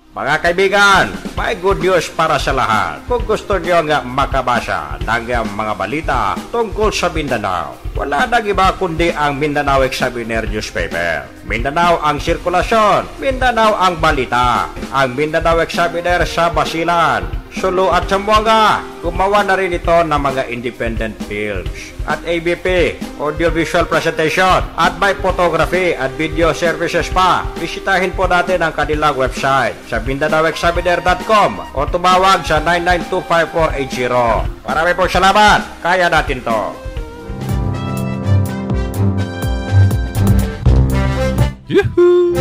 Mga kaibigan, may good news para sa lahat. Kung gusto nyo nga makabasa ng mga balita tungkol sa Mindanao, wala nang iba kundi ang Mindanao Examiner newspaper. Mindanao ang sirkulasyon, Mindanao ang balita. Ang Mindanao Examiner sa Basilan, Sulu at Zamboanga. Gumawa na rin ito ng mga independent films at ABP, audiovisual presentation at may photography at video services pa. Bisitahin po natin ang kanilang website sa MindanaoExaminer.com o tumawag sa 9925480. Marami pong salamat. Kaya natin to. Yuhu!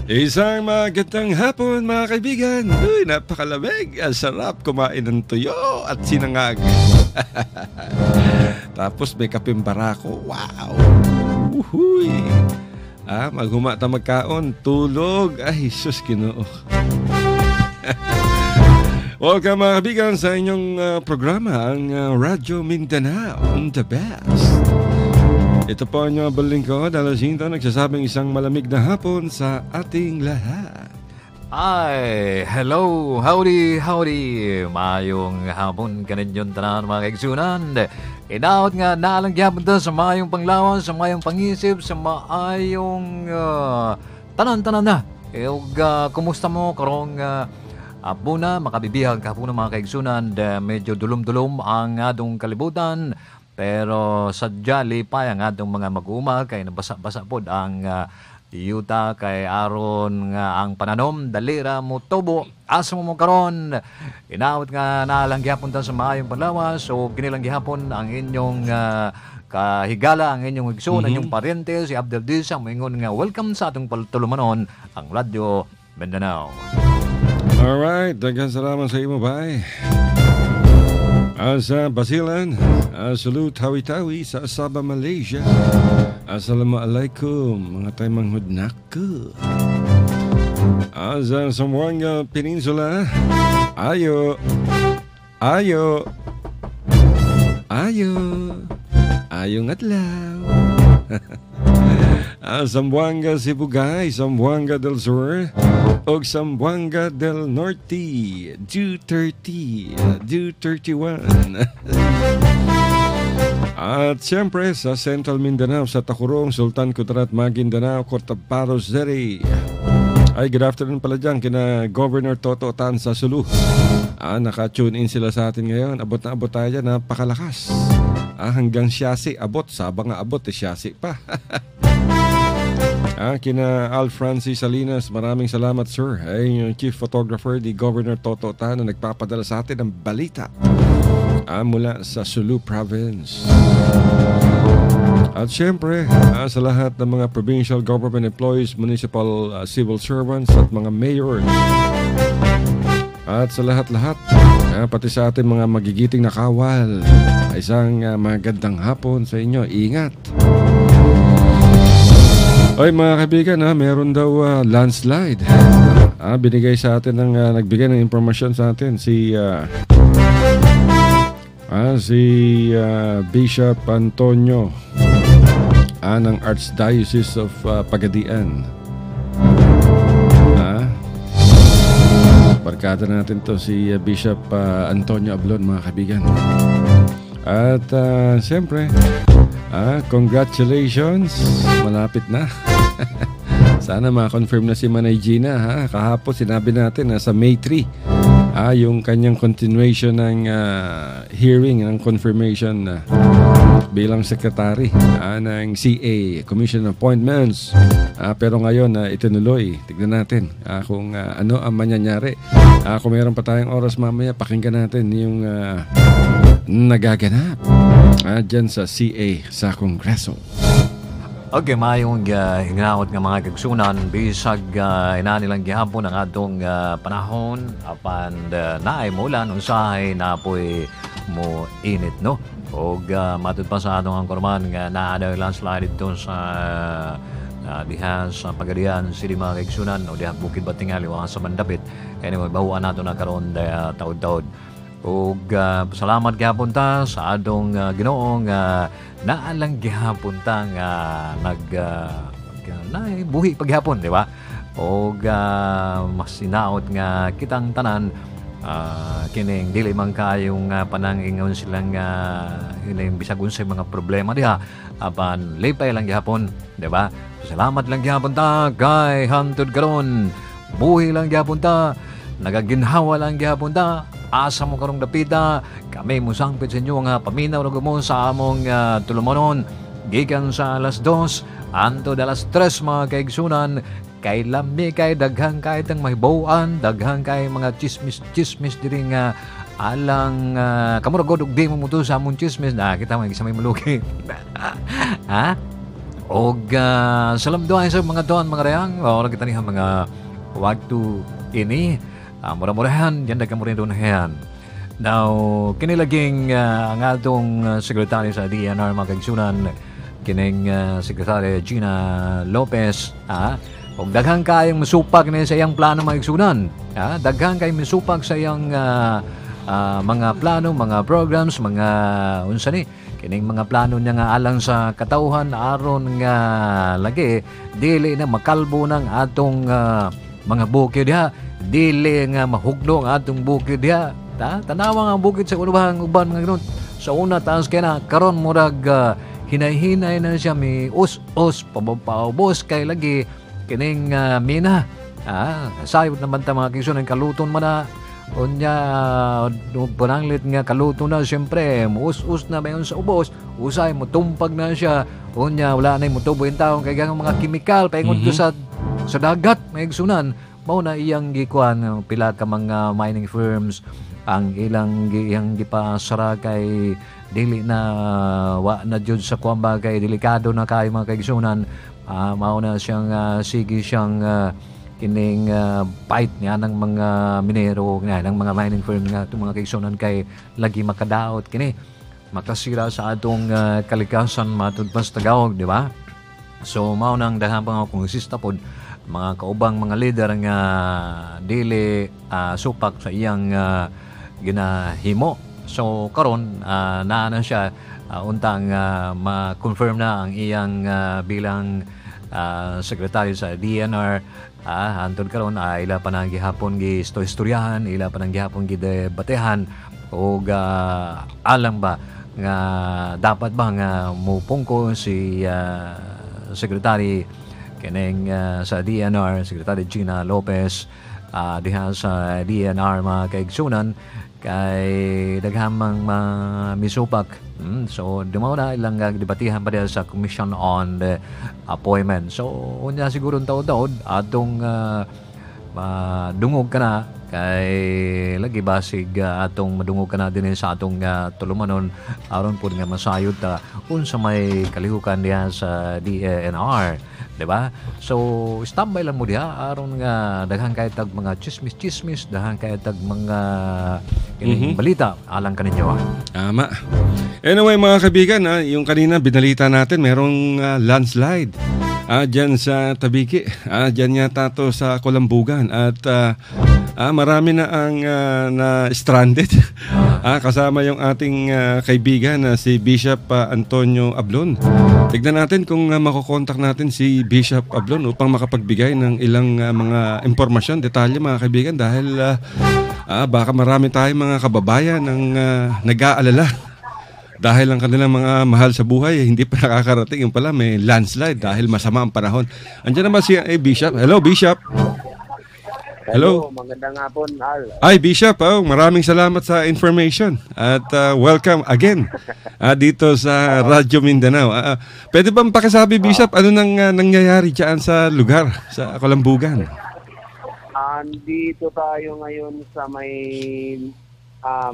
Isang magandang hapon mga kaibigan. Uy, napakalamig. Ang sarap kumain ng tuyo at sinangag. Tapos may kapeng barako. Wow! Uhuy! Maghumata magkaon. Tulog. Ay, sus Ginoo. Welcome mga kaibigan sa inyong programa, ang Radyo Mindanao, the best. Ito po ang inyong balingkod, Alasinto, nagsasabing isang malamig na hapon sa ating lahat. Ay, hello, howdy. Mayong hapon kaninyon tanan mga kaigsunan. Inaot nga nalangyapon ta sa mayong panglawan, sa mayong pangisip, sa mayong tanan-tanan na. Kumusta mo karong abuna, makabibihag ka po ng mga kaigsunan. Medyo dulom-dulom ang adong kalibutan. Pero sadya lipay ang atong mga mag-uma kay nabasa-basa pod ang yuta kay aron nga ang pananom dalira mo tubo asa mo karon inaawat nga nalangyapon ta sa maayong panlawas so kinilang gihapon ang inyong kahigala ang inyong igsoon ang inyong parente si Abdel Disa moingon nga welcome sa atong paltulumanon ang Radyo Mindanao. Alright, daghang salamat sa imo bay. Sa Basilan, Sulu Tawi-Tawi sa Sabah, Malaysia. Assalamualaikum mga tayo manghudnak ko. Sa Zamboanga Peninsula, Ayong adlaw. Zamboanga Sibugay, Zamboanga del Sur o Zamboanga del Norte, 230, 231. At siyempre sa Central Mindanao, sa Takurong, Sultan Kudarat, Maguindanao, Cotabato City. Ay, good afternoon pala dyan kina Governor Toto Tan sa Sulu. Naka-tune in sila sa atin ngayon. Abot na abot tayo dyan, napakalakas. Hanggang siyasi, abot. Sabang nga abot, siyasi pa. Kina Al Francis Salinas, maraming salamat sir. Ay yung chief photographer di Governor Toto Tan na nagpapadala sa atin ng balita mula sa Sulu Province. At syempre sa lahat ng mga provincial government employees, municipal civil servants at mga mayors. At sa lahat-lahat, pati sa ating mga magigiting na kawal, isang magandang hapon sa inyo. Ingat! Oy mga kaibigan, meron daw landslide. Binigay sa atin nagbigay ng impormasyon sa atin si Bishop Antonio ng Archdiocese of Pagadian. Barkada natin to si Bishop Antonio Ablon mga kaibigan. At siyempre congratulations, malapit na. Sana ma-confirm na si Manay Gina. Kahapon sinabi natin na sa May 3 yung kanyang continuation ng hearing ng confirmation bilang secretary ng CA, Commission Appointments. Pero ngayon itinuloy. Tignan natin kung ano ang mangyayari. Kung meron pa tayong oras mamaya, pakinggan natin yung nagaganap dyan sa CA sa Kongreso. Okay, mayong hingawat nga mga kagsunan bisag inanilang gihapon ang atong panahon apan naay mulan usahay na po'y mo init no og matud pa sa atong angkorman nga naa daw landslide dito sa diha sa Pagadian City mga kagsunan o diha Bukid Batingali wa sa Mandapit kaya magbahuan nato na karon taud-taud. Og salamat gihapon ta sa adong Ginoong naalang gihapon ta nga na buhi paghapon, di ba? O mas sinaot nga kitang tanan kining dili man kayong panangingon silang ining bisag unsay mga problema diha apan lipay lang gihapon, di ba? Salamat lang gihapon ta kay hantod karon. Buhi lang gihapon ta. Nagaginhawa lang gihapon ta. Asa mo karong dapita. Kami musangpit sa inyo nga paminaw na gumo sa among tulumanon. Gikan sa alas 2 anto alas 3 mga kaigsunan. Kay lami kay daghang kay tang mahibawan, daghang kay mga chismis diri nga alang kamurag og di mo muto sa among chismis na kita may isa may malugi. Ha? Og salam duay sa mga doon mga rayang wala kita niha mga waktu ini mura-murahan yan daghang mura doon yan. Now kinilaging ang atong sekretary sa DNR mga kaigsunan kining sekretary Gina Lopez og daghang kayong masupag na sa iyang plano mga igsunan. Daghang kayong masupag sa iyang mga plano, mga programs, mga unsa ni kining mga plano niya nga alang sa katawhan aron nga lagi dili na makalbo ng atong mga bukid diha, dili nga mahugno ang atong bukid diha. Tanawa nga bukid sa ubang uban mga ganoon. Sa una taas kay na karon murag hinay-hinay na siya mi us-us paubos kay lagi kining mina sayod naman ta mga kigsunan kaluton man na unya pananglit nga kaluton na siyempre us-us na mayon sa ubos usay mo tumpag na siya unya wala na mo tubo yung taong kay mga kimikal paingon ko sa dagat mga kigsunan mao na iyang gikuan pila ka mga mining firms ang ilang gipasara kay dili na wa na jud sa kuamba kay delikado na kay mga kaigsunan. Mao na siyang sige siyang kining fight niya ng mga minero ng mga mining firm nga itong mga kaigsunan kay lagi makadaot kini makasira sa atong kalikasan matud pas tagawag, di ba? So mao nang daghang pang kongresista pod mga kaubang mga leader nga dili supak sa iyang ginahimo. So karon na siya untang ma-confirm na ang iyang bilang secretary sa DNR. Hantod karon ila pa nang gihapon istoryahan, ila pa nang gihapon gidebatehan og alam ba nga dapat ba nga mupungko si secretary kining sa DNR, Secretary Gina Lopez diha sa DNR mga kaigsunan kay daghamang misupak. So dumaw na ilang debatihan pa diha sa Commission on the Appointment. So unya siguro taod-taod atong dungog ka na kay lagi basig atong madungog ka na din sa atong tulumanon aron po nga masayod ta unsa may kalihukan diha sa DNR, di ba? So standby lang mo diha aron nga daghang kay tag mga chismis, daghang kay tag mga balita alang kaninyo. Tama. Anyway mga kaibigan, yung kanina binalita natin merong landslide dyan sa Tabiki, dyan yata to sa Kulambugan at marami na ang na-stranded. Kasama yung ating kaibigan na si Bishop Antonio Ablon. Tignan natin kung makokontak natin si Bishop Ablon upang makapagbigay ng ilang mga impormasyon, detalye mga kaibigan dahil baka marami tayong mga kababayan ng nag-aalala dahil ang kanilang mga mahal sa buhay hindi pa nakakarating. Yung pala may landslide dahil masama ang panahon. Andiyan naman si Bishop. Hello Bishop. Hello. Magandang hapon, Al. Ay Bishop, maraming salamat sa information at welcome again dito sa Radyo Mindanao. Pwede bang pakisabi Bishop ano nang nangyayari diyan sa lugar sa Kulambugan? Andito tayo ngayon sa may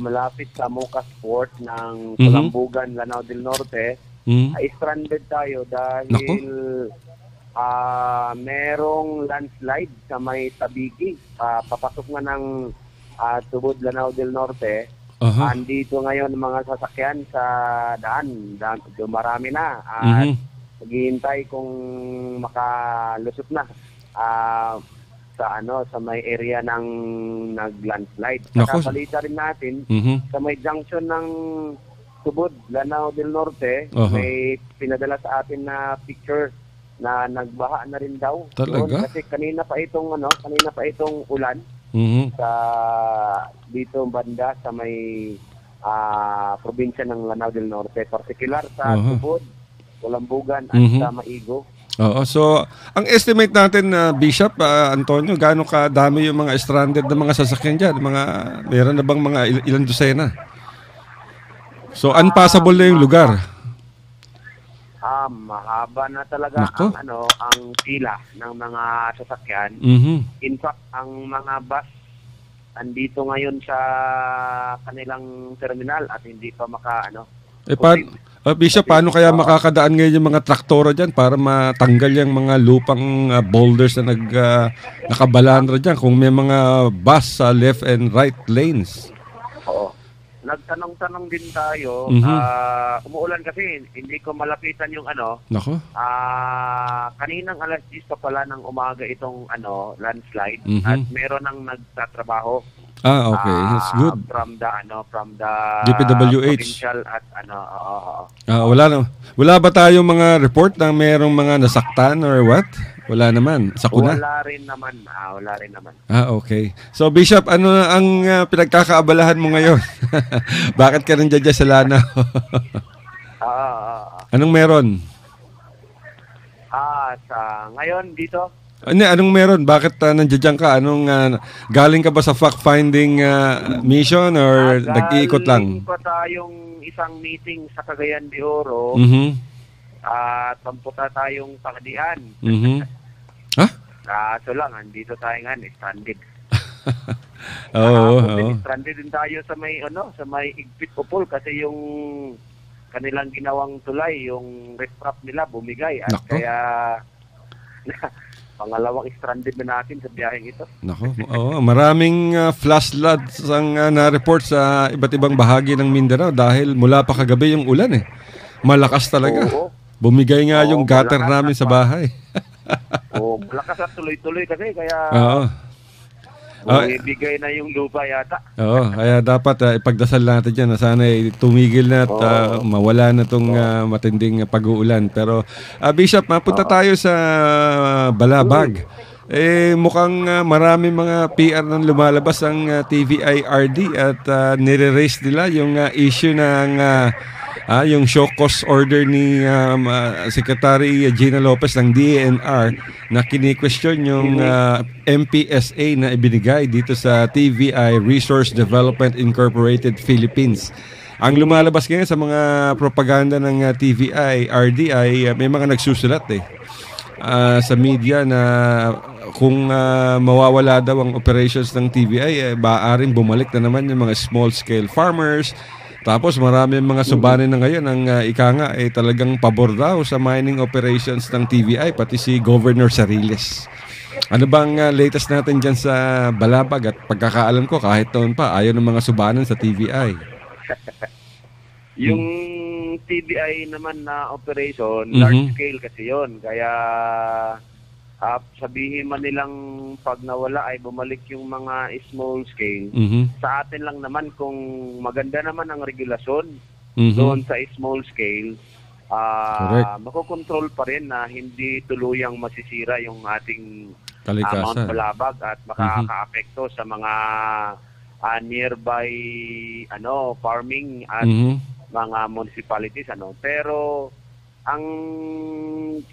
malapit sa Mocas Port ng Kulambugan, Lanao del Norte. Stranded tayo dahil merong landslide sa may Tabigi. Papasok nga ng Tubod, Lanao del Norte. Andito ngayon mga sasakyan sa daan. Marami na. Maghihintay kung makalusot na sa may area ng nag-landslide. Nakabalita rin natin sa may junction ng Tubod, Lanao del Norte, may pinadala sa atin na picture na nagbaha na rin daw. Talaga? Doon, kasi kanina pa itong ulan sa dito banda sa may probinsya ng Lanao del Norte, particular sa Tubod, Ulambugan at sa Maigo. Oo, so ang estimate natin na Bishop Antonio, gaano kadami yung mga stranded na mga sasakyan diyan? Meron na bang mga ilang dosena? So unpassable na yung lugar. Mahaba na talaga ang pila ng mga sasakyan. In fact, ang mga bus andito ngayon sa kanilang terminal at hindi pa Bishop, paano kaya makakadaan ngayon yung mga traktora dyan para matanggal yung mga lupang boulders na nakabalandra dyan kung may mga bus sa left and right lanes? Oo. Nagtanong-tanong din tayo. Umuulan kasi, hindi ko malapitan yung Nako. Kaninang alas 10 pa pala ng umaga itong landslide at meron nang nagtatrabaho. Okay. That's good. From the DPWH. provincial at wala ba tayong mga report na merong mga nasaktan or what? Wala naman. Sakuna? Wala rin naman. Okay. So Bishop, ano ang pinagkakaabalahan mo ngayon? Bakit ka rin dyan sa Lanao? Anong meron? Ngayon dito, Anong meron? Bakit nandiyan ka? Galing ka ba sa fact-finding mission or nag-iikot lang? Galing pa tayong isang meeting sa Cagayan de Oro at pamputa tayong Pagadian. Kaso lang, andito tayo nga, stranded. Stranded din tayo sa may Igpit Upol kasi yung kanilang ginawang tulay, yung riprap nila bumigay at kaya pangalawang stranded na natin sa biyaheng ito. Maraming flash floods ang na-report sa iba't ibang bahagi ng Mindanao dahil mula pa kagabi yung ulan Malakas talaga. Bumigay nga yung gutter namin sa bahay. Malakas at tuloy-tuloy kasi kaya bumibigay na yung lupa yata. Kaya dapat ipagdasal natin dyan na sana tumigil na at mawala na itong matinding pag-uulan. Pero Bishop, mapunta tayo sa Balabag. Mukhang marami mga PR nang lumalabas ang TVIRD at nire-raise nila yung issue ng yung show cause order ni Secretary Gina Lopez ng DENR na kini-question yung MPSA na ibinigay dito sa TVI Resource Development Incorporated Philippines. Ang lumalabas ngayon sa mga propaganda ng TVI RD ay may mga nagsusulat sa media na kung mawawala daw ang operations ng TVI, maaaring bumalik na naman yung mga small scale farmers. Tapos marami mga subanin na ngayon ang talagang pabor daw sa mining operations ng TVI, pati si Governor Sariles. Ano bang latest natin dyan sa Balabag? At pagkakaalam ko, kahit noon pa, ayaw ng mga subanan sa TVI. Yung TVI naman na operation, large scale kasi yon. Kaya sabihin man nilang pag nawala ay bumalik yung mga small scale. Sa atin lang naman kung maganda naman ang regulasyon doon sa small scale, makokontrol pa rin na hindi tuluyang masisira yung ating Mount Balabag at makaka-apekto sa mga nearby farming at mga municipalities. Pero ang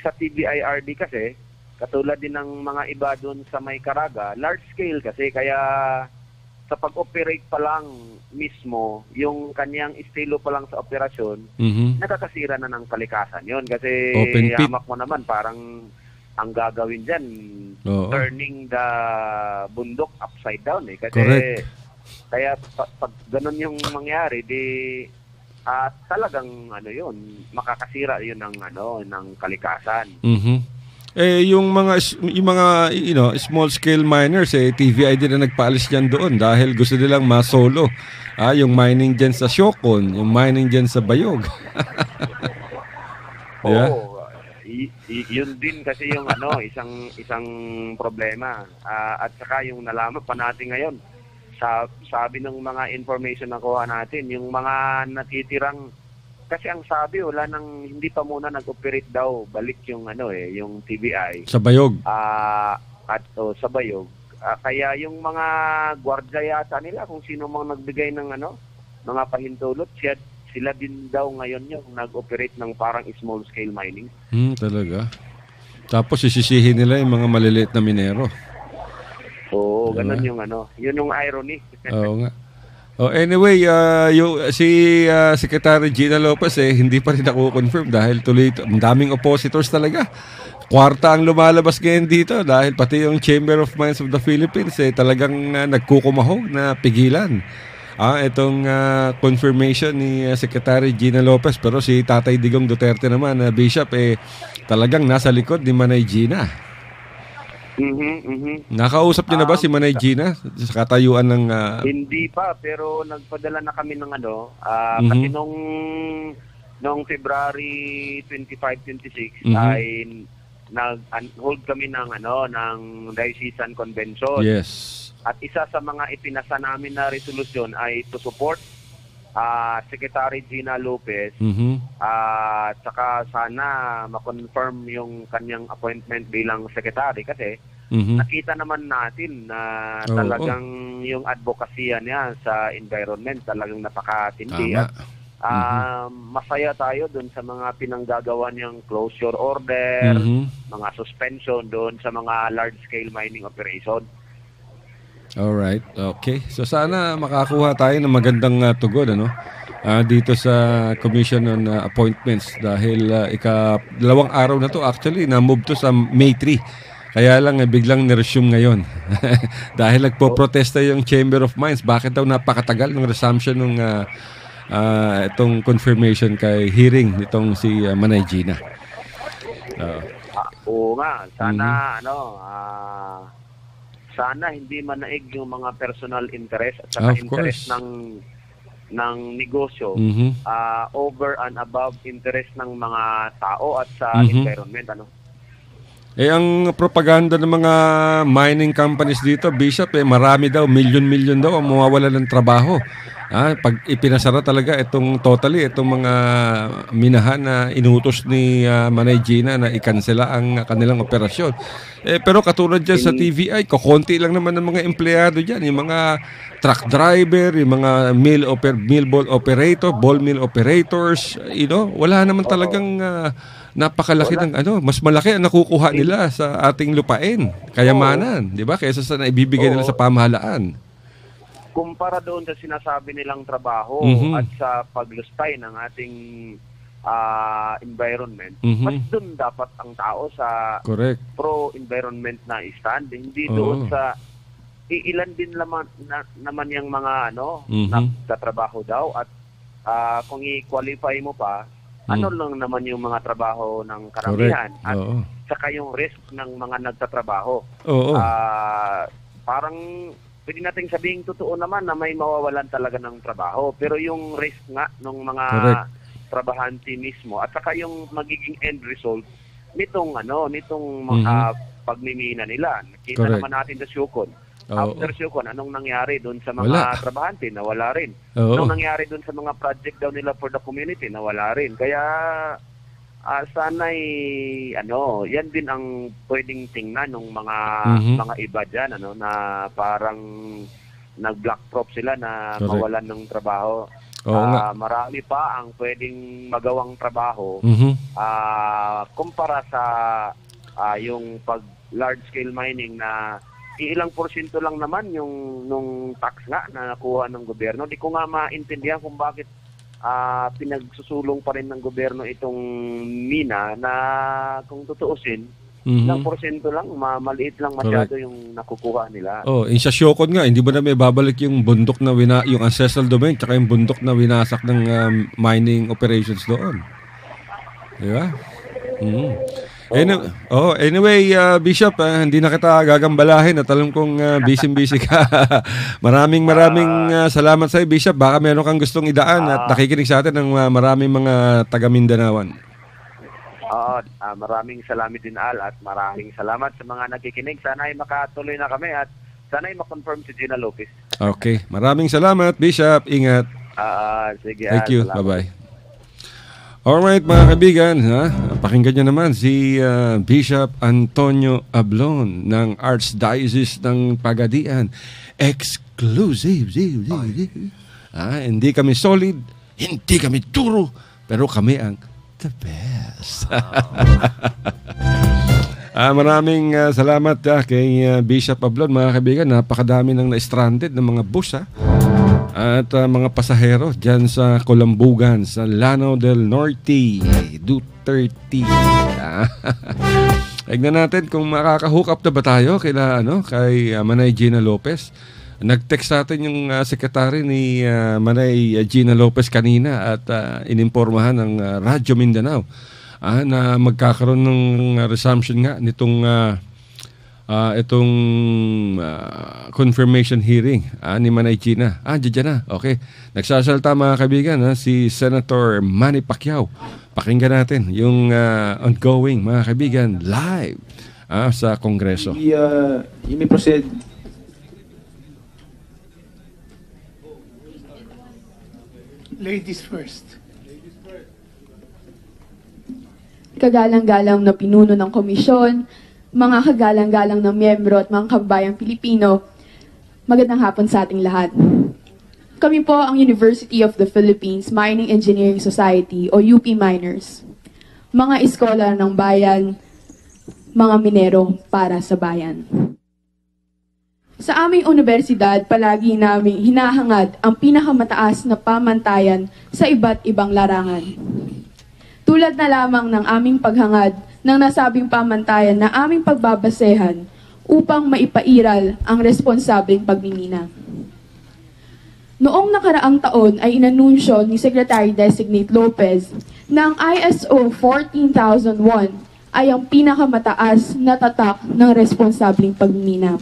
sa TVIRD kasi, katulad din ng mga iba doon sa may Caraga, large scale kasi kaya sa pag-operate pa lang mismo, yung kanyang estilo pa lang sa operasyon, nakakasira na ng kalikasan yon. Kasi hamak mo naman, parang ang gagawin dyan, turning the bundok upside down. Kasi correct. Kaya pag ganun yung mangyari, talagang makakasira yun ng kalikasan. Yung mga small scale miners TVI din na nagpaalis diyan doon dahil gusto nilang masolo yung mining diyan sa Siocon, yung mining diyan sa Bayog. Yun din kasi yung isang problema. At saka yung nalaman pa natin ngayon, sabi ng mga information na kuha natin, yung mga natitirang kasi ang sabi, hindi pa muna nag-operate daw, balik yung yung TVI. Sa Bayog. Sa Bayog. Kaya yung mga gwardiya yata nila, kung sino mang nagbigay ng mga pahintulot, sila din daw ngayon yung nag-operate ng parang small scale mining. Talaga. Tapos sisisihin nila yung mga maliliit na minero. Oo, ganun yung yun yung irony. Oo nga. Anyway, si Secretary Gina Lopez hindi pa rin ako-confirm dahil tuloy ang daming oppositors talaga. Kwarta ang lumalabas ngayon dito dahil pati yung Chamber of Mines of the Philippines talagang nagkukumahog na pigilan itong confirmation ni Secretary Gina Lopez. Pero si Tatay Digong Duterte naman, Bishop, talagang nasa likod ni Manay Gina. Nakausap niyo na ba si Manay Gina sa katayuan ng... Hindi pa, pero nagpadala na kami ng kasi nung February 25-26 ay nag-hold kami ng Diocesan Convention. Yes. At isa sa mga ipinasa namin na resolusyon ay to support Secretary Gina Lopez at saka sana ma-confirm yung kanyang appointment bilang secretary kasi nakita naman natin na talagang yung advokasya niya sa environment talagang napakatindi. At masaya tayo doon sa mga pinanggagawa niyang closure order, mga suspension doon sa mga large-scale mining operation. Alright, okay. So sana makakuha tayo ng magandang tugon dito sa Commission on Appointments dahil dalawang araw na to actually na-move to sa May 3. Kaya lang biglang ni-resume ngayon dahil nagpo-protesta yung Chamber of Mines. Bakit daw napakatagal ng resumption ng itong confirmation kay hearing nitong si Manay Gina. Oo nga, sana sana hindi manaig yung mga personal interest at saka interest ng negosyo over and above interest ng mga tao at sa environment. Ang propaganda ng mga mining companies dito, Bishop, marami daw, milyon-milyon daw ang mawawala ng trabaho. Pag ipinasara talaga itong mga minahan na inutos ni Manay Gina na ikansela ang kanilang operasyon. Pero katulad dyan sa TVI, kukunti lang naman ng mga empleyado dyan. Yung mga truck driver, yung mga ball mill operators, wala naman talagang napakalaki ng mas malaki ang nakukuha nila sa ating lupain, kayamanan, di ba? Kaysa sa naibibigay nila sa pamahalaan. Kumpara doon sa sinasabi nilang trabaho at sa paglustay ng ating environment, mas doon dapat ang tao sa pro-environment na stand, hindi doon sa ilan din naman yung mga nagtatrabaho daw at kung i-qualify mo pa, lang naman yung mga trabaho ng karamihan at saka yung risk ng mga nagtatrabaho. Parang pwede nating sabihing totoo naman na may mawawalan talaga ng trabaho. Pero yung risk nga ng mga trabahante mismo at saka yung magiging end result nitong mga pagmimina nila. Nakita naman natin sa Syukon. After Syukon, anong nangyari doon sa mga trabahante? Nawala rin. Anong nangyari doon sa mga project daw nila for the community? Nawala rin. Kaya sana'y yan din ang pwedeng tingnan ng mga iba dyan na parang nag-blackprop sila na mawalan ng trabaho. Marami pa ang pwedeng magawang trabaho kumpara sa yung pag large scale mining na ilang porsyento lang naman yung nung tax nga na nakuha ng gobyerno. Di ko nga maintindihan kung bakit pinagsusulong pa rin ng gobyerno itong mina na kung tutuusin, ilang porsyento lang, maliit lang masyado yung nakukuha nila. Sa Syokon nga, hindi ba na may babalik yung bundok na yung ancestral domain tsaka yung bundok na winasak ng mining operations doon? Di ba? Anyway, Bishop, hindi na kita gagambalahin at alam kong busy ka. maraming salamat sa iyo, Bishop. Baka meron kang gustong idaan at nakikinig sa atin ng maraming mga taga-Mindanaoan. Maraming salamat din, Al, at maraming salamat sa mga nakikinig. Sana ay makatuloy na kami at sana ay makonfirm si Gina Lopez. Okay, maraming salamat, Bishop. Ingat. Sige, Thank you. Salamat. Bye-bye. Alright mga kaibigan, pakinggan nyo naman si Bishop Antonio Ablon ng Archdiocese ng Pagadian. Exclusive. Hindi kami solid, hindi kami duro, pero kami ang the best. Maraming salamat kay Bishop Ablon mga kaibigan. Napakadami nang na-stranded ng mga bus at mga pasahero dyan sa Colambugan, sa Lanao del Norte, Duterte. Tignan natin kung makaka-hook up na ba tayo kay Manay Gina Lopez. Nag-text sa atin yung sekretary ni Manay Gina Lopez kanina at inimpormahan ng Radyo Mindanao na magkakaroon ng resumption nga nitong itong confirmation hearing ni Manay Gina. Diyan na. Okay. Nagsasalta mga kaibigan si Senator Manny Pacquiao. Pakinggan natin yung ongoing mga kaibigan live sa Kongreso. You may proceed. Ladies first. Kagalang-galang na pinuno ng komisyon, mga kagalang-galang ng miyembro at mga kababayang Pilipino, magandang hapon sa ating lahat. Kami po ang University of the Philippines Mining Engineering Society o UP Miners. Mga iskolar ng bayan, mga minero para sa bayan. Sa aming universidad, palagi naming hinahangad ang pinakamataas na pamantayan sa iba't ibang larangan. Tulad na lamang ng aming paghangad ng nasabing pamantayan na aming pagbabasehan upang maipairal ang responsableng pagmimina. Noong nakaraang taon ay inanunsyo ni Secretary-Designate Lopez na ang ISO 14001 ay ang pinakamataas na tatak ng responsableng pagmimina.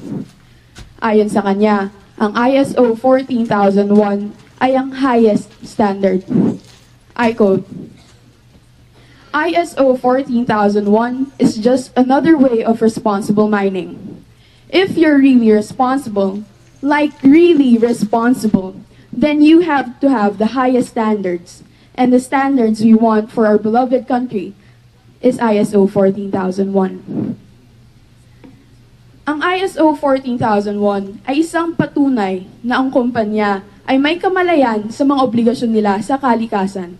Ayon sa kanya, ang ISO 14001 ay ang highest standard. I quote, ISO 14001 is just another way of responsible mining. If you're really responsible, like really responsible, then you have to have the highest standards. And the standards we want for our beloved country is ISO 14001. Ang ISO 14001 ay isang patunay na ang kumpanya ay may kamalayan sa mga obligasyon nila sa kalikasan.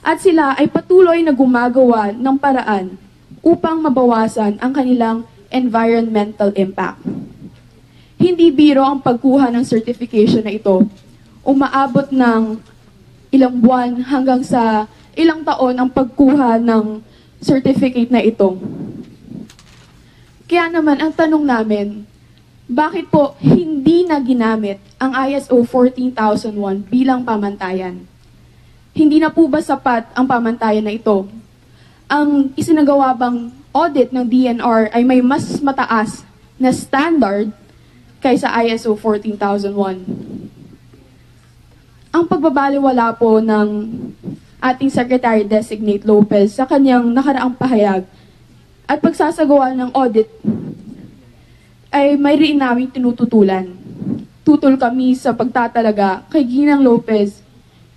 At sila ay patuloy na gumagawa ng paraan upang mabawasan ang kanilang environmental impact. Hindi biro ang pagkuha ng certification na ito. Umaabot ng ilang buwan hanggang sa ilang taon ang pagkuha ng certificate na ito. Kaya naman ang tanong namin, bakit po hindi na ginamit ang ISO 14001 bilang pamantayan? Hindi na po ba sapat ang pamantayan na ito? Ang isinagawa bang audit ng DNR ay may mas mataas na standard kaysa ISO 14001? Ang pagbabaliwala po ng ating Secretary-Designate Lopez sa kanyang nakaraang pahayag at pagsasagawa ng audit ay may rin namin tinututulan. Tutol kami sa pagtatalaga kay Ginang Lopez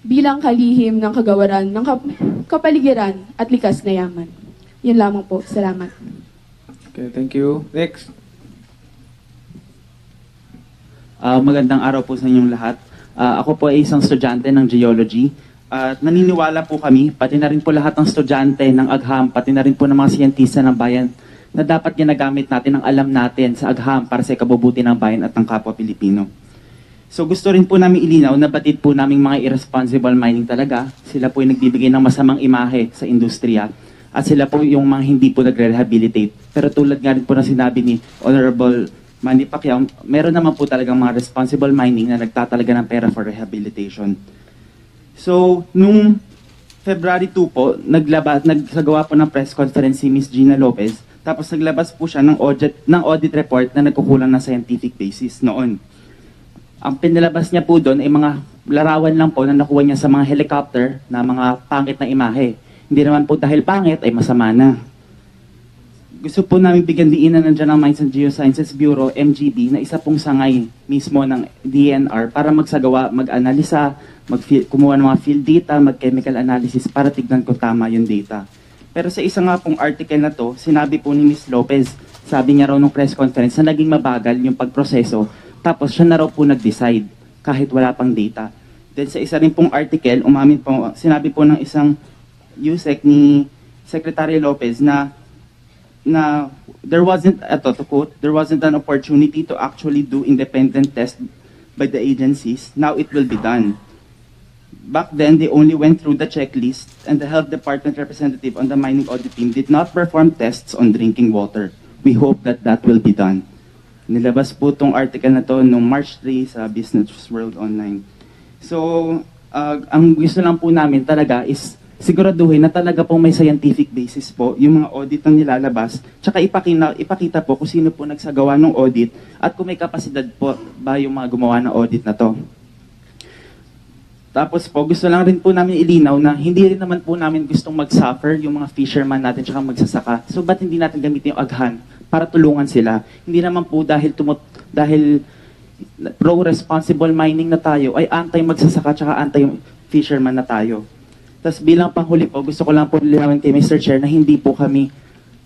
bilang kalihim ng kagawaran ng kapaligiran at likas na yaman. Yun lamang po. Salamat. Okay, thank you. Next. Magandang araw po sa inyong lahat. Ako po ay isang estudyante ng geology. At naniniwala po kami, pati na rin po lahat ng estudyante ng AGHAM, pati na rin po ng mga siyentista ng bayan, na dapat ginagamit natin ang alam natin sa AGHAM para sa ikabubuti ng bayan at ng kapwa Pilipino. So gusto rin po namin ilinaw na batid po naming mga irresponsible mining talaga. Sila po yung nagbibigay ng masamang imahe sa industriya. At sila po yung mga hindi po nagre-rehabilitate. Pero tulad nga rin po na sinabi ni Honorable Manny Pacquiao, meron naman po talagang mga responsible mining na nagtatalaga ng pera for rehabilitation. So, nung February 2 po, nagsagawa po ng press conference si Ms. Gina Lopez. Tapos naglabas po siya ng audit report na nagkukulang ng scientific basis noon. Ang pinalabas niya po doon ay mga larawan lang po na nakuha niya sa mga helicopter na mga pangit na imahe. Hindi naman po dahil pangit ay masama na. gusto po namin bigyan diinan ng General Mines and Geosciences Bureau, MGB, na isa pong sangay mismo ng DNR para mag-analisa, kumuha ng mga field data, mag-chemical analysis para tignan kung tama yung data. Pero sa isa nga pong article na to, sinabi po ni Ms. Lopez, sabi niya raw nung press conference na naging mabagal yung pagproseso, tapos siya na raw po nag-decide kahit wala pang data. Then sa isa rin pong article, sinabi po ng isang USEC ni Secretary Lopez na there wasn't, to quote, there wasn't an opportunity to actually do independent tests by the agencies. Now it will be done. Back then, they only went through the checklist and the health department representative on the mining audit team did not perform tests on drinking water. We hope that that will be done. Nilabas po itong article na to noong March 3 sa Business World Online. So, ang gusto lang po namin talaga is siguraduhin na talaga po may scientific basis po yung mga audit na nilalabas, tsaka ipakita po kung sino po nagsagawa ng audit at kung may kapasidad po ba yung mga gumawa ng audit na to. Tapos po, gusto lang rin po namin ilinaw na hindi rin naman po namin gustong mag-suffer yung mga fisherman natin tsaka magsasaka. So, ba't hindi natin gamitin yung aghan para tulungan sila? Hindi naman po dahil pro-responsible mining na tayo ay anti-magsasaka tsaka anti-fisherman na tayo. Tapos bilang panghuli po, gusto ko lang po linawin kay Mr. Chair na hindi po kami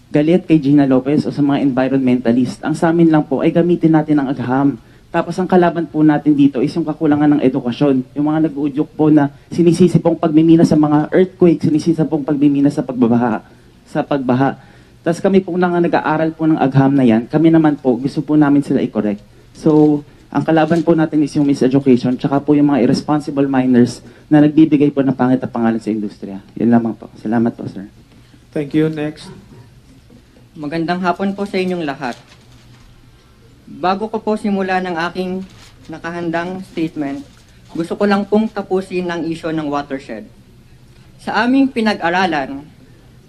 galit kay Gina Lopez o sa mga environmentalist. Ang sa amin lang po ay gamitin natin ang agham. Tapos ang kalaban po natin dito is yung kakulangan ng edukasyon. Yung mga nag-uudyok po na sinisisi pong pagmimina sa mga earthquake, sinisisi pong pagmimina sa pagbaha. Tapos kami po lang nag-aaral po ng agham na yan. Kami naman po, gusto po namin sila i-correct. So, ang kalaban po natin is yung miseducation, tsaka po yung mga irresponsible miners na nagbibigay po ng pangit na pangalan sa industriya. Yan lamang po. Salamat po, sir. Thank you. Next. Magandang hapon po sa inyong lahat. Bago ko po simula ng aking nakahandang statement, gusto ko lang pong tapusin ang isyo ng watershed. Sa aming pinag-aralan,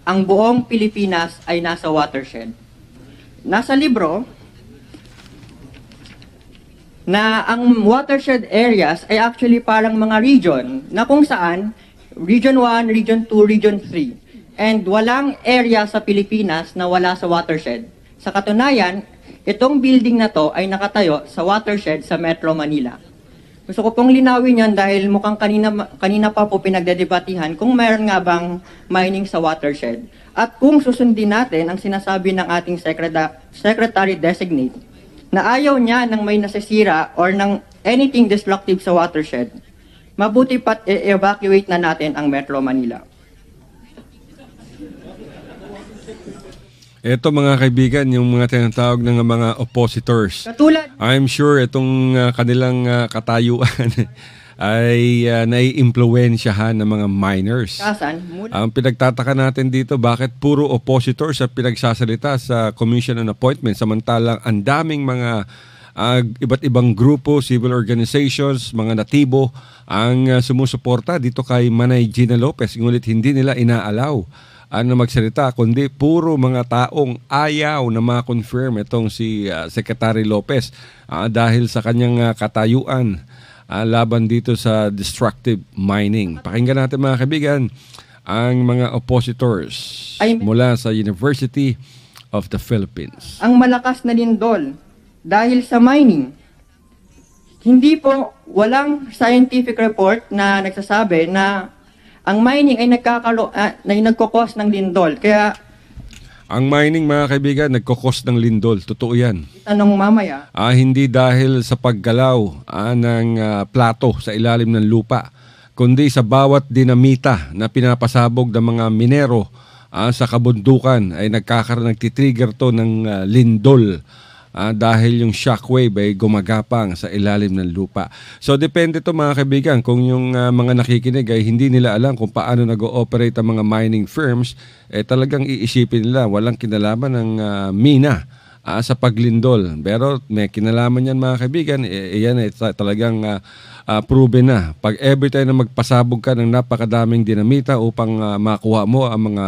ang buong Pilipinas ay nasa watershed. Nasa libro, na ang watershed areas ay actually parang mga region na kung saan Region 1, Region 2, Region 3. And walang area sa Pilipinas na wala sa watershed. Sa katunayan, itong building na to ay nakatayo sa watershed sa Metro Manila. Gusto ko pong linawin yan dahil mukhang kanina pa po pinagdedebatihan kung mayroon nga bang mining sa watershed. At kung susundin natin ang sinasabi ng ating Secretary-Designate, na ayaw niya ng may nasisira or ng anything destructive sa watershed, mabuti pat i-evacuate na natin ang Metro Manila. Ito mga kaibigan, yung mga tinatawag ng mga oppositors. I'm sure itong kanilang katayuan ay nai-impluwensyahan ng mga miners. Ang pinagtataka natin dito, bakit puro oppositors at pinagsasalita sa Commission on Appointments, samantalang ang daming mga iba't ibang grupo, civil organizations, mga natibo ang sumusuporta dito kay Manay Gina Lopez. Ngunit hindi nila inaalaw na magsalita, kundi puro mga taong ayaw na ma-confirm itong si Secretary Lopez dahil sa kanyang katayuan laban dito sa destructive mining. Pakinggan natin mga kaibigan ang mga oppositors mula sa University of the Philippines. Ang malakas na lindol dahil sa mining. Hindi po, walang scientific report na nagsasabi na ang mining ay nagkakos ng lindol. Kaya ang mining, mga kaibigan, nagkokos ng lindol. Totoo yan. Tanong mamaya. Hindi dahil sa paggalaw ng plato sa ilalim ng lupa, kundi sa bawat dinamita na pinapasabog ng mga minero sa kabundukan ay nagtitrigger to ng lindol dahil yung shockwave ay gumagapang sa ilalim ng lupa. So depende to mga kaibigan, kung yung mga nakikinig ay hindi nila alam kung paano nag-ooperate ang mga mining firms, talagang iisipin nila walang kinalaman ng mina sa paglindol. Pero may kinalaman yan mga kaibigan, yan ay talagang proven na. Pag every time na magpasabog ka ng napakadaming dinamita upang makuha mo ang mga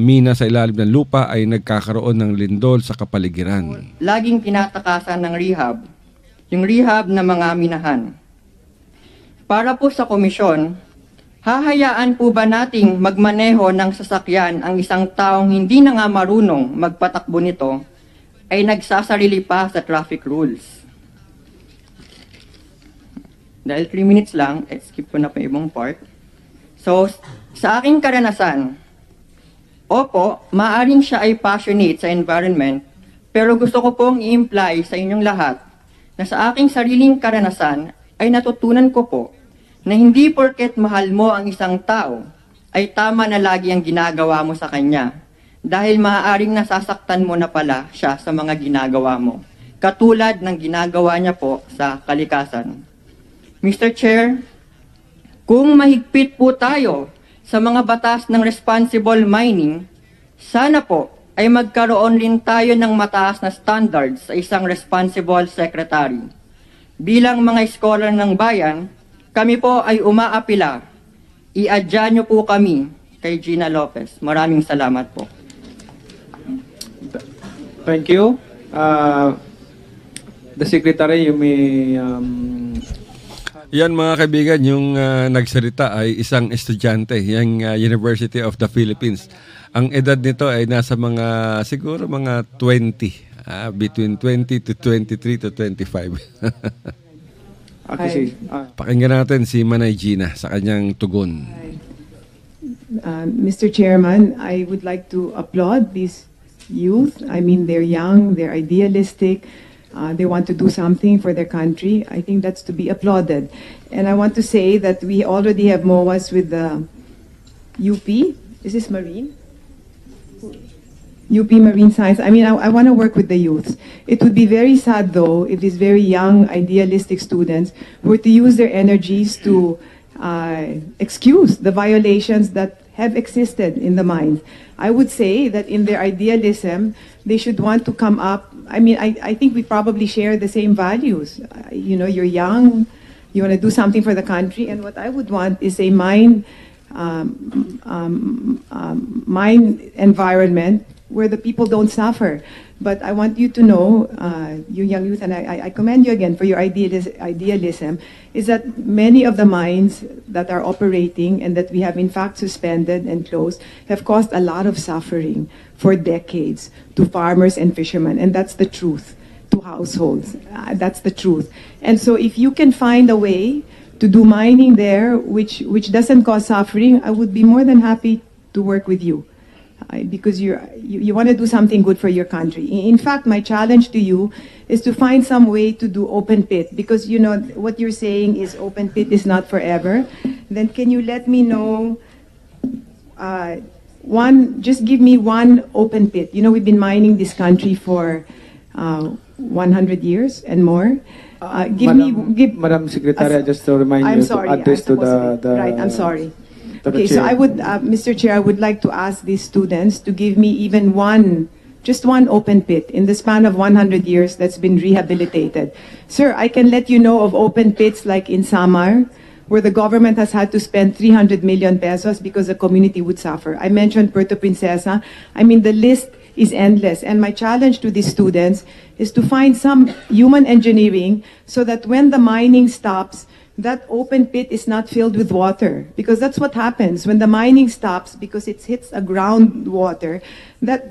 mina sa ilalim ng lupa, ay nagkakaroon ng lindol sa kapaligiran. Laging tinatakasan ng rehab, yung rehab na mga minahan. Para po sa komisyon, Hahayaan po ba nating magmaneho ng sasakyan ang isang taong hindi na nga marunong magpatakbo nito ay nagsasarili pa sa traffic rules? Dahil 3 minutes lang, skip ko na pa ibang part. So, sa aking karanasan, opo, maaring siya ay passionate sa environment, pero gusto ko pong i-imply sa inyong lahat na sa aking sariling karanasan ay natutunan ko po na hindi porket mahal mo ang isang tao, ay tama na lagi ang ginagawa mo sa kanya. Dahil maaaring nasasaktan mo na pala siya sa mga ginagawa mo. Katulad ng ginagawa niya po sa kalikasan. Mr. Chair, kung mahigpit po tayo sa mga batas ng responsible mining, sana po ay magkaroon rin tayo ng mataas na standards sa isang responsible secretary. Bilang mga scholar ng bayan, kami po ay umaapila. I-adya niyo po kami kay Gina Lopez. Maraming salamat po. Thank you. The Secretary, you may... Yan mga kaibigan, yung nagsalita ay isang estudyante, yung University of the Philippines. Ang edad nito ay nasa mga, siguro mga 20, between 20 to 23 to 25. Pakinggan natin si Manay Gina sa kanyang tugon. Mr. Chairman, I would like to applaud these youth. I mean, they're young, they're idealistic, they want to do something for their country. I think that's to be applauded. And I want to say that we already have MOAs with the UP. Is this Marine? UP Marine Science. I mean, I want to work with the youth. It would be very sad, though, if these very young, idealistic students were to use their energies to excuse the violations that have existed in the mines. I would say that in their idealism, they should want to come up. I mean, I think we probably share the same values. You know, you're young, you want to do something for the country, and what I would want is a mine environment where the people don't suffer. But I want you to know, you young youth, and I commend you again for your idealism, is that many of the mines that are operating and that we have in fact suspended and closed have caused a lot of suffering for decades to farmers and fishermen, and that's the truth, to households. That's the truth. And so if you can find a way to do mining there which doesn't cause suffering, I would be more than happy to work with you. Because you want to do something good for your country. In fact, my challenge to you is to find some way to do open pit, because you know what you're saying is open pit is not forever. Then can you let me know just give me one open pit. You know, we've been mining this country for 100 years and more. Madam Secretary, just to remind you to address to the right. I'm sorry. Okay, so I would, Mr. Chair, I would like to ask these students to give me even just one open pit in the span of 100 years that's been rehabilitated. Sir, I can let you know of open pits like in Samar, where the government has had to spend 300 million pesos because the community would suffer. I mentioned Puerto Princesa. I mean, the list is endless. And my challenge to these students is to find some human engineering so that when the mining stops, that open pit is not filled with water, because that's what happens when the mining stops, because it hits a groundwater. That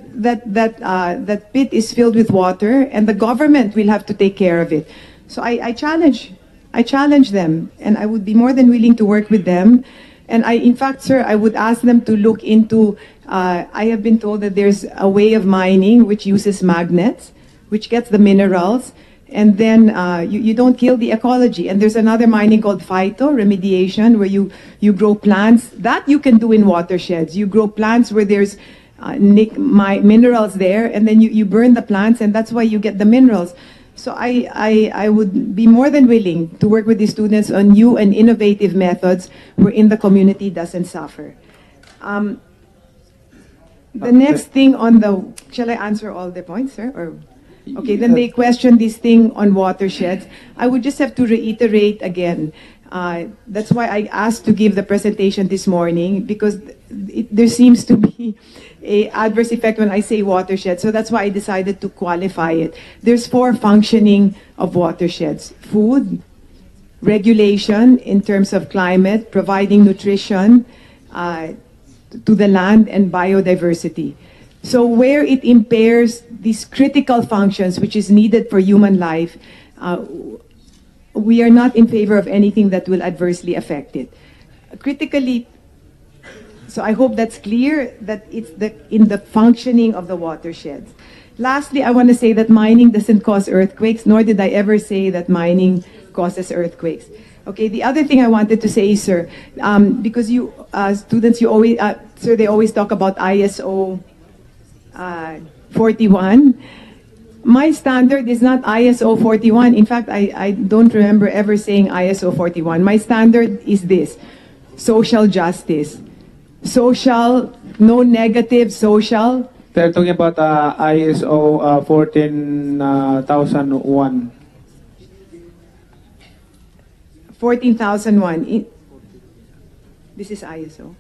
pit is filled with water, and the government will have to take care of it. So I challenge them, and I would be more than willing to work with them. And in fact, sir, I would ask them to look into. I have been told that there's a way of mining which uses magnets, which gets the minerals. And then you don't kill the ecology. And there's another mining called phytoremediation, where you grow plants. That you can do in watersheds. You grow plants where there's minerals there, and then you burn the plants, and that's why you get the minerals. So I would be more than willing to work with the students on new and innovative methods wherein the community doesn't suffer. The next thing on the... Shall I answer all the points, sir? Or... Okay, then they question this thing on watersheds. I would just have to reiterate again. That's why I asked to give the presentation this morning, because there seems to be an adverse effect when I say watershed. So that's why I decided to qualify it. There's 4 functioning of watersheds: food, regulation in terms of climate, providing nutrition to the land and biodiversity. So where it impairs these critical functions which is needed for human life, we are not in favor of anything that will adversely affect it. Critically, so I hope that's clear that it's in the functioning of the watersheds. Lastly, I want to say that mining doesn't cause earthquakes, nor did I ever say that mining causes earthquakes. Okay, the other thing I wanted to say, sir, because you students, you always, sir, they always talk about ISO 41. My standard is not ISO 41. In fact, I don't remember ever saying ISO 41. My standard is this: social justice. Social, no negative social. They're talking about ISO 14,001. 14,001. This is ISO.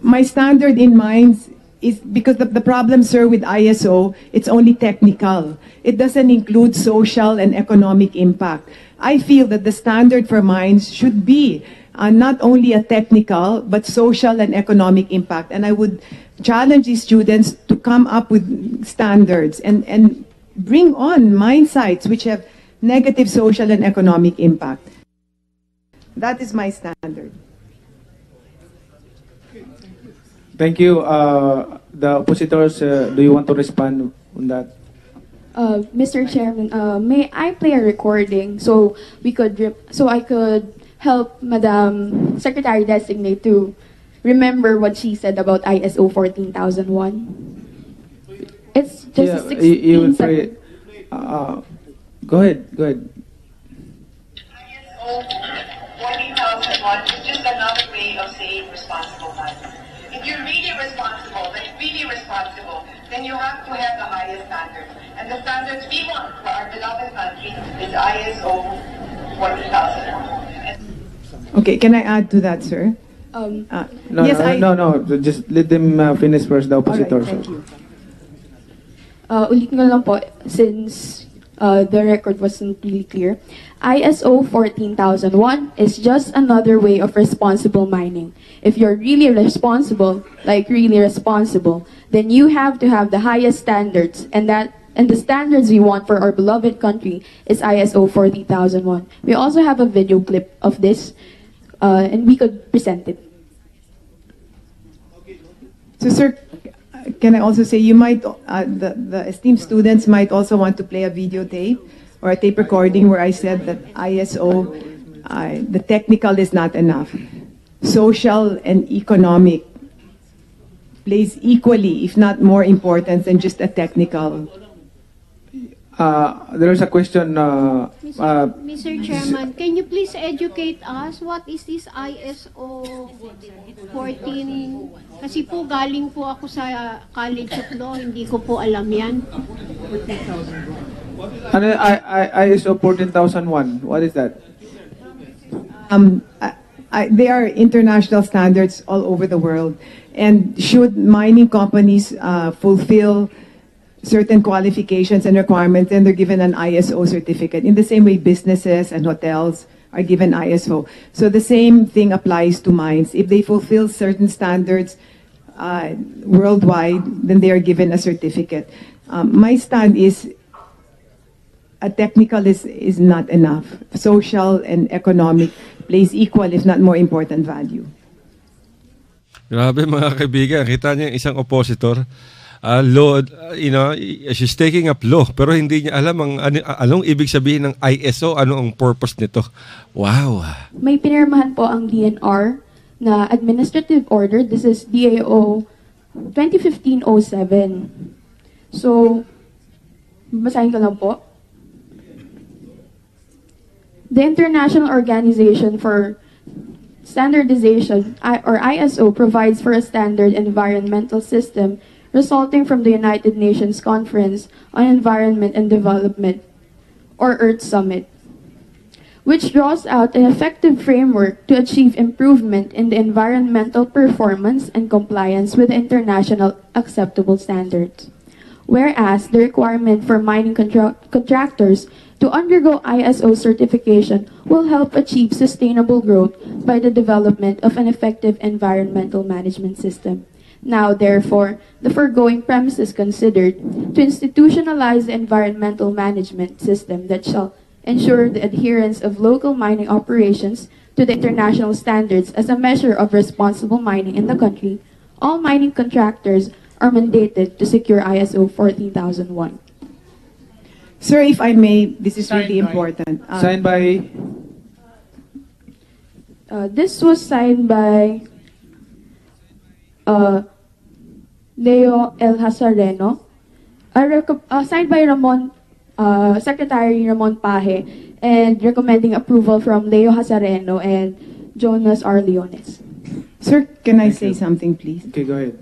My standard in mines is because the problem, sir, with ISO, it's only technical. It doesn't include social and economic impact. I feel that the standard for mines should be not only a technical, but social and economic impact. And I would challenge these students to come up with standards and bring on mine sites which have negative social and economic impact. That is my standard. Thank you. The oppositors, do you want to respond on that? Mr. Chairman, may I play a recording so I could help Madam Secretary Designate to remember what she said about ISO 14001? It's just a 16 second. Go ahead. ISO 14001 is just another way of saying responsible mining. If you're really responsible, then you have to have the highest standards. And the standards we want for our beloved country is ISO 14001. Okay, can I add to that, sir? No. Just let them finish first, the oppositors. Alright, thank you. Ulit ko lang po, since the record wasn't really clear. ISO 14001 is just another way of responsible mining. If you're really responsible, then you have to have the highest standards, and the standards we want for our beloved country is ISO 40001. We also have a video clip of this, and we could present it. So, sir, can I also say you might, the esteemed students might also want to play a videotape or a tape recording where I said that ISO, the technical is not enough. Social and economic plays equally, if not more importance than just a technical. There is a question. Mr. Chairman, can you please educate us what is this ISO 14? Kasi po galing po ako sa College of Law, hindi ko po alam yan. Ano ISO 14001? What is that? They are international standards all over the world, and should mining companies fulfill certain qualifications and requirements, then they're given an ISO certificate. In the same way, businesses and hotels are given ISO. So the same thing applies to mines. If they fulfill certain standards worldwide, then they are given a certificate. My stand is a technical is not enough. Social and economic plays equal, if not more important, value. Grabe mga kaibigan, kita niyo yung isang oppositor. Law, she's taking up law, pero hindi niya alam anong ibig sabihin ng ISO, ano ang purpose nito. Wow! May pinirmahan po ang DNR na administrative order. This is DAO 2015-07. So, basahin ko lang po. The International Organization for Standardization, or ISO, provides for a standard environmental system resulting from the United Nations Conference on Environment and Development, or Earth Summit, which draws out an effective framework to achieve improvement in the environmental performance and compliance with international acceptable standards. Whereas the requirement for mining contractors to undergo ISO certification will help achieve sustainable growth by the development of an effective environmental management system. Now, therefore, the foregoing premises considered, to institutionalize the environmental management system that shall ensure the adherence of local mining operations to the international standards as a measure of responsible mining in the country, all mining contractors are mandated to secure ISO 14001. Sir, if I may, this is really important. Signed by? This was signed by Leo El Hazareno, signed by Secretary Ramon Paje, and recommending approval from Leo Hazareno and Jonas R. Leones. Sir, can I say something, please? Okay, go ahead.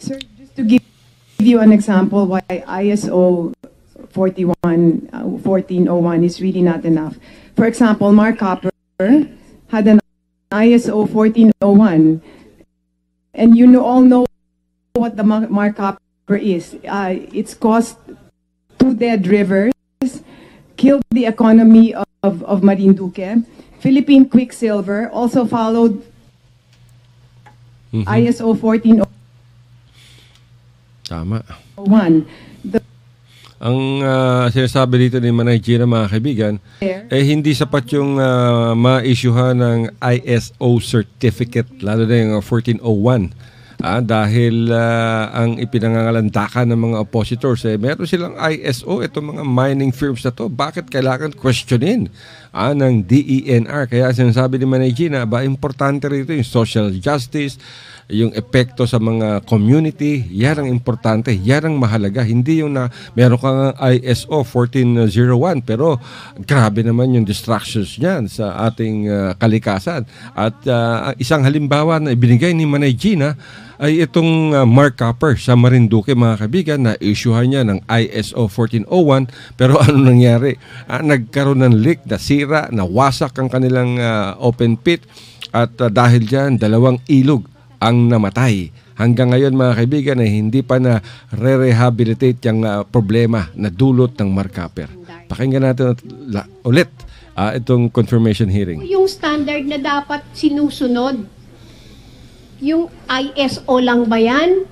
Sir, just to give you an example why ISO 1401 is really not enough. For example, Mark Copper had an ISO 1401, and you all know what the Mark Copper is. It's caused 2 dead rivers, killed the economy of Marinduque. Philippine Quicksilver also followed ISO 1401. Tama. The Ang sinasabi dito ni Manay Gina, mga kaibigan, hindi sapat yung ma-issuehan ng ISO certificate, lalo na yung 1401. Dahil ang ipinangangalandakan ng mga oppositors, meron silang ISO, itong mga mining firms na to. Bakit kailangan questionin ng DENR? Kaya sinasabi ni Manay Gina, importante rito yung social justice, yung epekto sa mga community, yan ang importante, yan ang mahalaga. Hindi yung na meron kang ISO 1401 pero grabe naman yung distractions niyan sa ating kalikasan. At isang halimbawa na ibinigay ni Manay Gina ay itong Mark Copper sa Marinduque, mga kaibigan, na issuehan niya ng ISO 1401 pero ano nangyari? Nagkaroon ng leak, nasira, nawasak ang kanilang open pit at dahil dyan 2 ilog ang namatay. Hanggang ngayon, mga kaibigan, ay hindi pa na re-rehabilitate yung problema na dulot ng Mark Copper. Pakinggan natin ulit itong confirmation hearing. Yung standard na dapat sinusunod, yung ISO lang ba yan?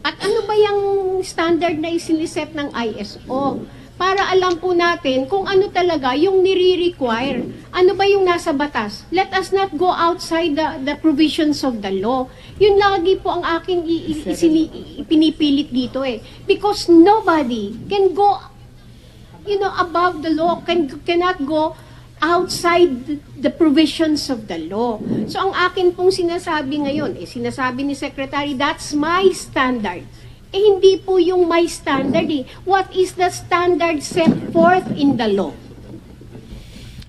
At ano ba yung standard na isiniset ng ISO? Para alam po natin kung ano talaga yung nire-require. Ano ba yung nasa batas? Let us not go outside the provisions of the law. Yun lagi po ang aking pinipilit dito Because nobody can go, above the law, cannot go outside the provisions of the law. So ang akin pong sinasabi ngayon, sinasabi ni Secretary, that's my standard. Hindi po yung my standard What is the standard set forth in the law?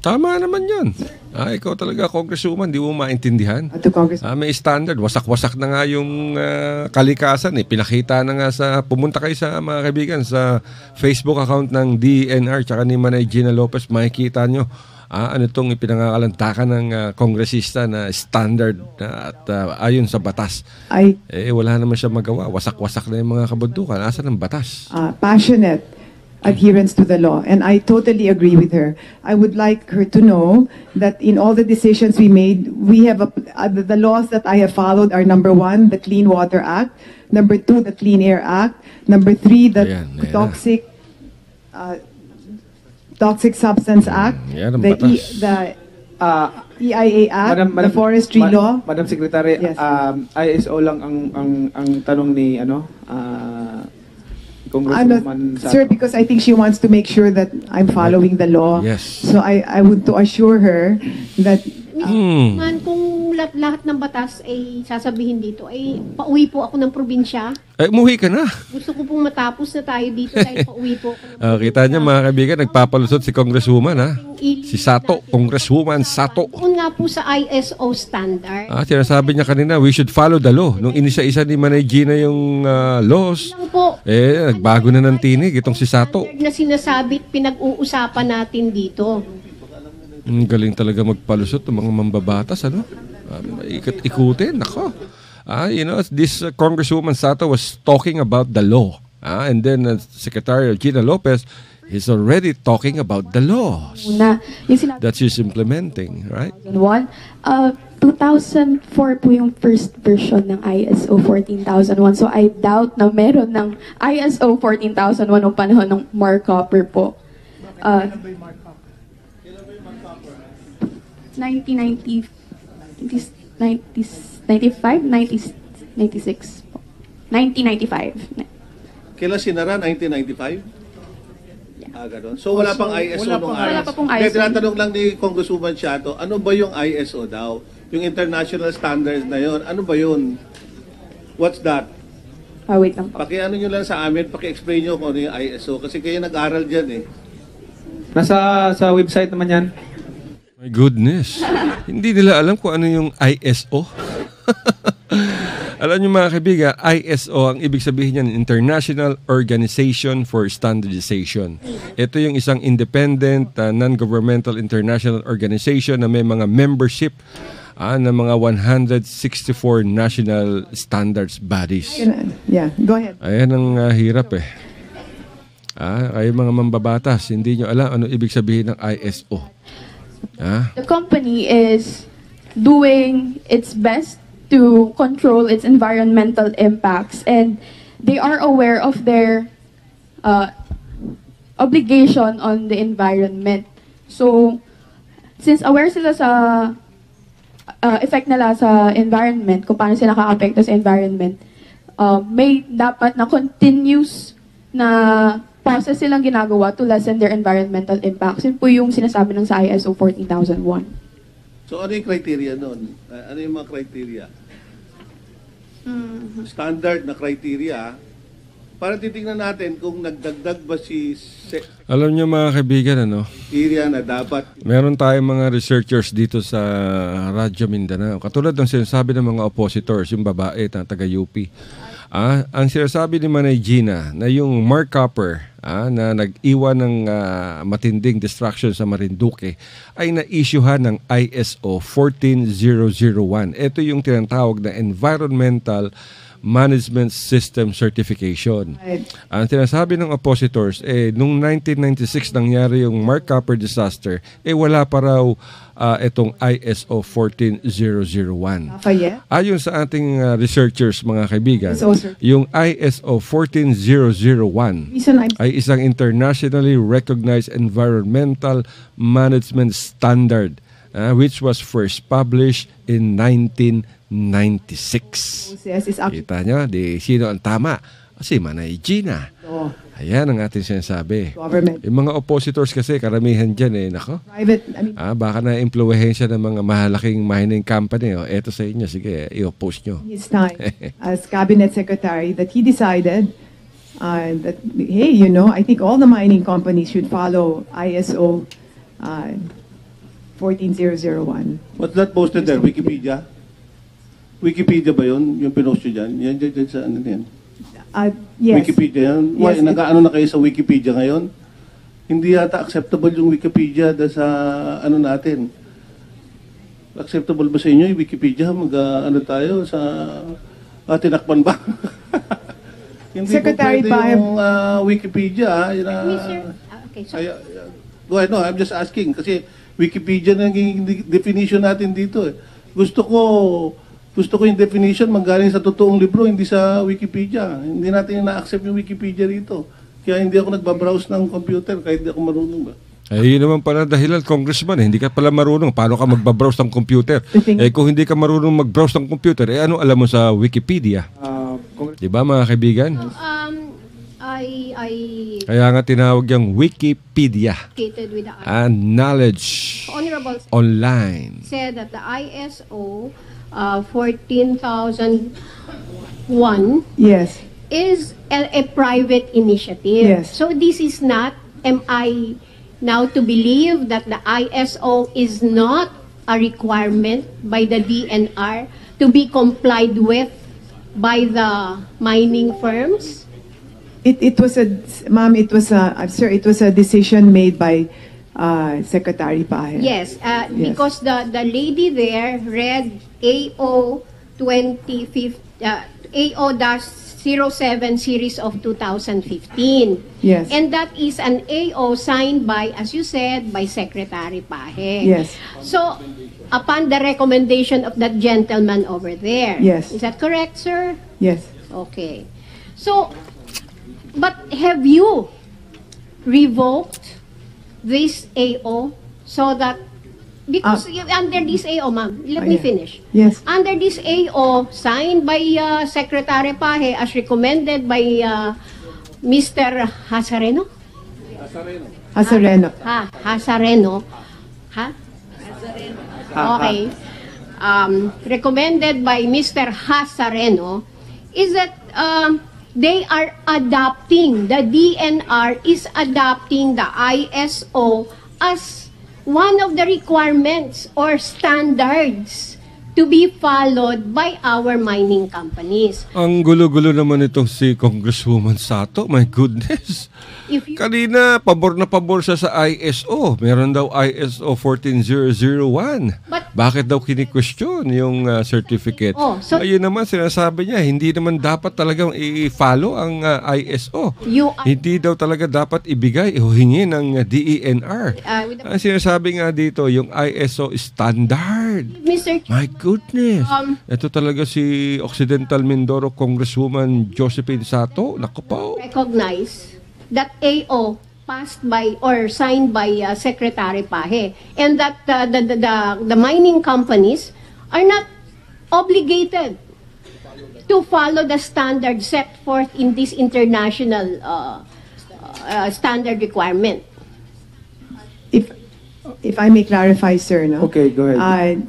Tama naman yan. Ikaw talaga, Congresswoman, di mo maintindihan. May standard. Wasak-wasak na nga yung kalikasan. Pinakita na nga pumunta kayo sa mga kaibigan sa Facebook account ng DENR tsaka ni Manay Gina Lopez. Makikita nyo ano itong ipinangangalandakan ng kongresista na standard at ayon sa batas. Wala naman siya magawa. Wasak-wasak na yung mga kabundukan. Asan ang batas? Passionate adherence to the law, and I totally agree with her. I would like her to know that in all the decisions we made, we have the laws that I have followed are: number 1, the Clean Water Act; number 2, the Clean Air Act; number 3, the Toxic Substance Act, the EIA Act, the Forestry Law. Madam Secretary, yes. ISO lang ang tanong ni Congresswoman Sir, because I think she wants to make sure that I'm following the law. Yes. So I would to assure her that kung lahat ng batas ay sasabihin dito, pauwi po ako ng probinsya. Umuwi ka na. Gusto ko pong matapos na tayo dito dahil pauwi po ako. Kita niya, mga kaibigan, nagpapalusot si Congresswoman, si Sato, Congresswoman Sato. Doon nga po sa ISO standard. Sinasabi niya kanina, we should follow the law. Nung inisa-isa ni Manay Gina yung laws, nagbago na ng tinig itong si Sato. Na sinasabi, pinag-uusapan natin dito. Galing talaga magpalusot ng mga mambabatas, Ikot-ikutin, nako. This Congresswoman Sato was talking about the law. And then Secretary Gina Lopez is already talking about the laws that she's implementing, right? 2004 po yung first version ng ISO 14001. So I doubt na meron ng ISO 14001 noong panahon ng Mark Copper po. 1990, 95, 96 po. 1995. Kailan sinara? 1995? Ganun. So wala pang ISO nung araw. Wala pa pong ISO. Tinatanong lang ni Congresswoman Shato, ano ba yung ISO daw? Yung international standards na yon, ano ba yun? What's that? Wait lang po. Paki-ano nyo lang sa amin, paki-explain nyo kung ano yung ISO. Kasi kayo nag-aral dyan eh. Nasa sa website naman yan. My goodness. Hindi nila alam kung ano yung ISO. Alam niyo mga kaibigan, ISO, ang ibig sabihin niyan, International Organization for Standardization. Ito yung isang independent, non-governmental international organization na may mga membership ng mga 164 national standards bodies. Yeah, go ahead. Ayan ang hirap eh. Kayo mga mambabatas, hindi nyo alam ano ibig sabihin ng ISO. The company is doing its best to control its environmental impacts, and they are aware of their obligation on the environment. So, since aware sila sa effect nila sa environment, kung paano sila nakaka-apekto sa environment, may dapat na continuous na process silang ginagawa to lessen their environmental impacts. Yun po yung sinasabi ng sa ISO 14001. So ano yung criteria nun? Ano yung mga criteria? Standard na criteria para titingnan natin kung nagdagdag ba si alam niyo mga kaibigan, criteria na dapat. Meron tayong mga researchers dito sa Radyo Mindanao. Katulad ng sinasabi ng mga oppositors, yung babae na taga-UP. Ang sinasabi ni Manay Gina na yung Mark Copper na nag-iwan ng matinding destruction sa Marinduque ay na-issuehan ng ISO 14001. Ito yung tinatawag na Environmental Management System Certification. Ang sinasabi ng oppositors, nung 1996 nangyari yung Mark Copper disaster, wala pa raw itong ISO 14001. Ayon sa ating researchers, mga kaibigan, yung ISO 14001 ay isang internationally recognized environmental management standard which was first published in 1996. Kita nyo, sino ang tama? Si Manay Gina. Ayan ang ating sinasabi. Yung mga oppositors kasi, karamihan dyan baka na-impluwensya ng mga mahalaking mining company. Eto sa inyo, sige, i-oppose nyo. His time as cabinet secretary that he decided that, hey, I think all the mining companies should follow ISO 14001. What's that posted there? Wikipedia? Wikipedia ba yun? Yung pinost nyo dyan? Yan sa ano yan? Yes. Wikipedia yan? Yes, nag-ano na kayo sa Wikipedia ngayon? Hindi yata acceptable yung Wikipedia sa ano natin. Acceptable ba sa inyo yung Wikipedia? Ano tayo sa tinakpan ba? Hindi Secretary po pwede yung Wikipedia. Okay, so go ahead, no, I'm just asking kasi Wikipedia na naging definition natin dito. Gusto ko yung definition manggaling sa totoong libro, hindi sa Wikipedia. Hindi natin na-accept yung Wikipedia rito. Kaya hindi ako nagbabrowse ng computer kahit hindi ako marunong ba. Yun naman pala dahilan, Congressman. Hindi ka pala marunong. Paano ka magbabrowse ng computer? Kung hindi ka marunong magbrowse ng computer, ano alam mo sa Wikipedia? Diba mga kaibigan? Kaya nga tinawag yung Wikipedia. With the knowledge online. Said that the ISO 14001 is a private initiative. Yes. So this is not, am I now to believe that the ISO is not a requirement by the DNR to be complied with by the mining firms? It was a decision made by Secretary Pahe. Yes, because the lady there read AO AO-07 series of 2015. Yes. And that is an AO signed by, as you said, by Secretary Pahe. Yes. So, upon the recommendation of that gentleman over there. Yes. Is that correct, sir? Yes. Okay. So, but have you revoked this AO so that, because under this AO, ma'am, let me finish. Yes. Under this AO, signed by Secretary Pahe as recommended by Mr. Hasareno? Hasareno. Hasareno. Okay. Recommended by Mr. Hasareno is that they are adopting, the DNR is adopting the ISO as one of the requirements or standards to be followed by our mining companies. Ang gulo-gulo naman itong si Congresswoman Sato. My goodness. Kanina, pabor na pabor siya sa ISO. Meron daw ISO 14001. Bakit daw kini-question yung certificate? Ayun naman, sinasabi niya, hindi naman dapat talagang i-follow ang ISO. Hindi daw talaga dapat ibigay, ihuhingi ng DENR. Ang sinasabi nga dito, yung ISO standard. My goodness. Ito talaga si Occidental Mindoro Congresswoman Josephine Sato. Naku po. Recognize that AO passed by or signed by Secretary Pahe, and that the mining companies are not obligated to follow the standards set forth in this international standard requirement. If I may clarify, sir, no? Okay, go ahead.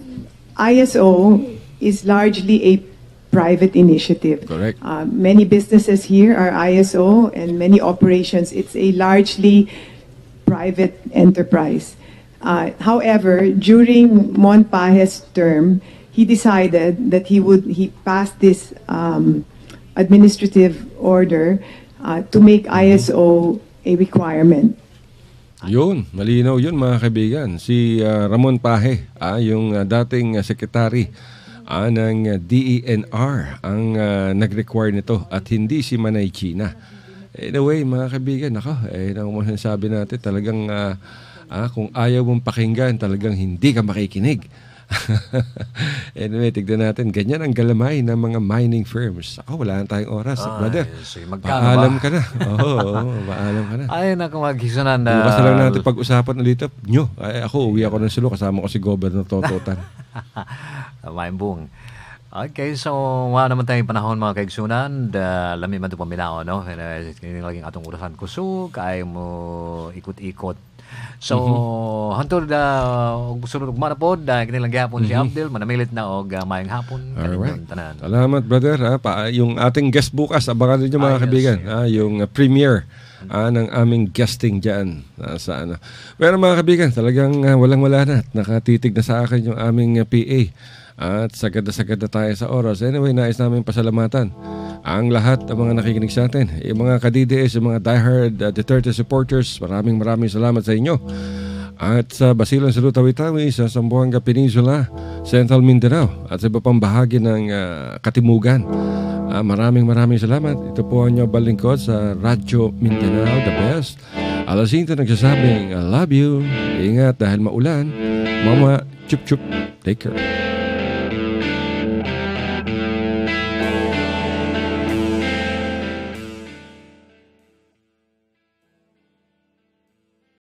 ISO is largely a private initiative. Correct. Many businesses here are ISO, and many operations, it's a largely private enterprise. However, during Mon Pahe's term, he decided that he passed this administrative order to make ISO a requirement. Yun, malinaw yun mga kaibigan. Si Ramon Pahe, yung dating secretary ng DENR ang nag-require nito at hindi si Manay China. Anyway, mga kaibigan, sabi natin talagang kung ayaw mong pakinggan, talagang hindi ka makikinig. Anyway, tignan natin. Ganyan ang galamay ng mga mining firms. Wala na tayong oras. Brother, paalam ka na. Paalam ka na. Ay, naku, magkisunan na. Bukas na lang natin pag-usapan ulit nyo. Uwi ako ng Sulu. Kasama ko si Governor Tototan. Maimbong. Okay, so wala naman tayong panahon mga kaigsunan. Lami man ito paminao, no? Hindi laging atong urasan kusog. Kaya mo ikot-ikot. So, hantod sunod ugma na po, kinilang gihapon si Abdel, manamilit na og mayang hapon. Alright. Salamat, brother. Yung ating guest bukas, abangan niyo mga kaibigan. Yung premiere ng aming guesting dyan. Pero mga kaibigan, talagang walang-wala na at nakatitig na sa akin yung aming PA. At sagad na tayo sa oras. Anyway, nais namin pasalamatan ang lahat ng mga nakikinig sa atin. Yung mga ka-DDS, yung mga diehard Duterte supporters, maraming salamat sa inyo. At sa Basilan, sa Tawi-Tawi, sa Zamboanga Peninsula, Central Mindanao, at sa iba pang bahagi ng Katimugan. Maraming salamat. Ito po ang inyong balingkod sa Radyo Mindanao, the best. Alasinto nagsasabing, I love you. Ingat dahil maulan. Mama, chup-chup. Take care.